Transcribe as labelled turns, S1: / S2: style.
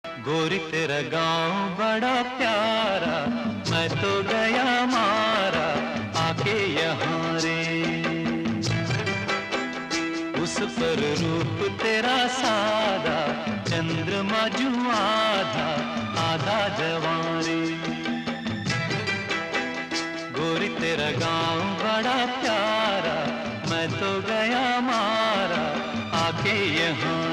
S1: गोरी तेरा गांव बड़ा प्यारा, मैं तो गया मारा आके यहाँ रे। उस पर रूप तेरा सादा, चंद्रमा जू आधा आधा जवां रे। गोरी तेरा गांव बड़ा प्यारा, मैं तो गया मारा आके यहाँ